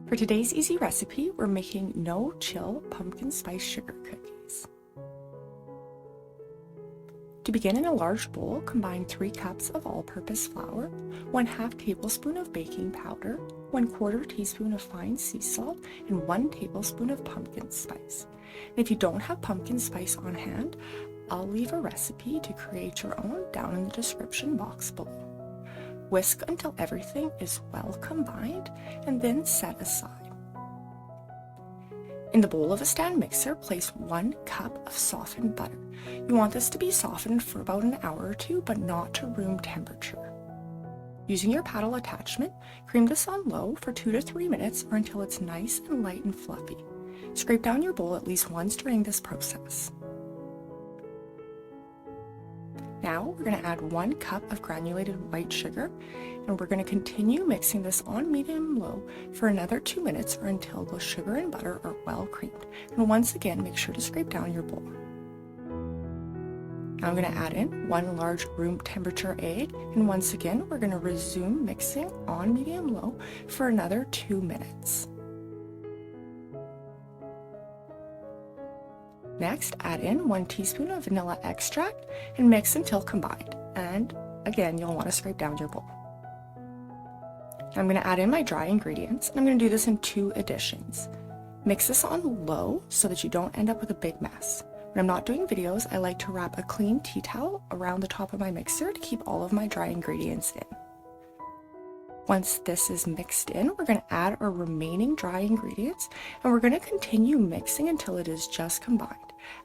For today's easy recipe, we're making no-chill pumpkin spice sugar cookies. To begin, in a large bowl, combine 3 cups of all-purpose flour, 1/2 tablespoon of baking powder, 1/4 teaspoon of fine sea salt, and 1 tablespoon of pumpkin spice. And if you don't have pumpkin spice on hand, I'll leave a recipe to create your own down in the description box below. Whisk until everything is well combined and then set aside. In the bowl of a stand mixer, place 1 cup of softened butter. You want this to be softened for about an hour or 2, but not to room temperature. Using your paddle attachment, cream this on low for 2 to 3 minutes or until it's nice and light and fluffy. Scrape down your bowl at least once during this process. Now we're going to add 1 cup of granulated white sugar, and we're going to continue mixing this on medium-low for another 2 minutes or until the sugar and butter are well creamed. And once again, make sure to scrape down your bowl. Now I'm going to add in 1 large room temperature egg, and once again, we're going to resume mixing on medium-low for another 2 minutes. Next, add in 1 teaspoon of vanilla extract and mix until combined. And again, you'll want to scrape down your bowl. I'm going to add in my dry ingredients, and I'm going to do this in 2 additions. Mix this on low so that you don't end up with a big mess. When I'm not doing videos, I like to wrap a clean tea towel around the top of my mixer to keep all of my dry ingredients in. Once this is mixed in, we're going to add our remaining dry ingredients, and we're going to continue mixing until it is just combined.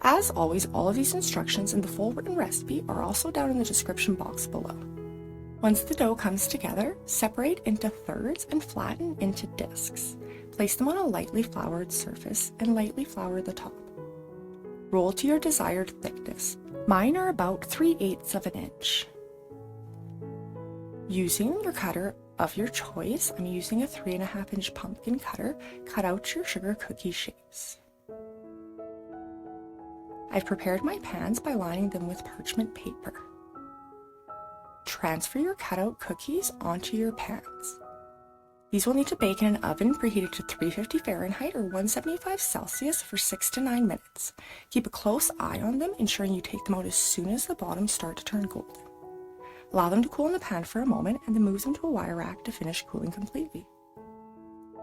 As always, all of these instructions and the full written recipe are also down in the description box below. Once the dough comes together, separate into thirds and flatten into discs. Place them on a lightly floured surface and lightly flour the top. Roll to your desired thickness. Mine are about 3/8 of an inch. Using your cutter of your choice, I'm using a 3.5 inch pumpkin cutter. Cut out your sugar cookie shapes. I've prepared my pans by lining them with parchment paper. Transfer your cutout cookies onto your pans. These will need to bake in an oven preheated to 350 Fahrenheit or 175 Celsius for 6 to 9 minutes. Keep a close eye on them, ensuring you take them out as soon as the bottoms start to turn golden. Allow them to cool in the pan for a moment and then move them to a wire rack to finish cooling completely.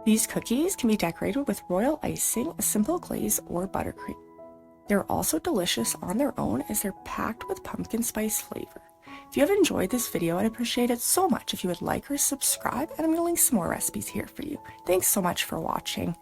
These cookies can be decorated with royal icing, a simple glaze, or buttercream. They're also delicious on their own as they're packed with pumpkin spice flavor. If you have enjoyed this video, I'd appreciate it so much if you would like or subscribe, and I'm going to link some more recipes here for you. Thanks so much for watching.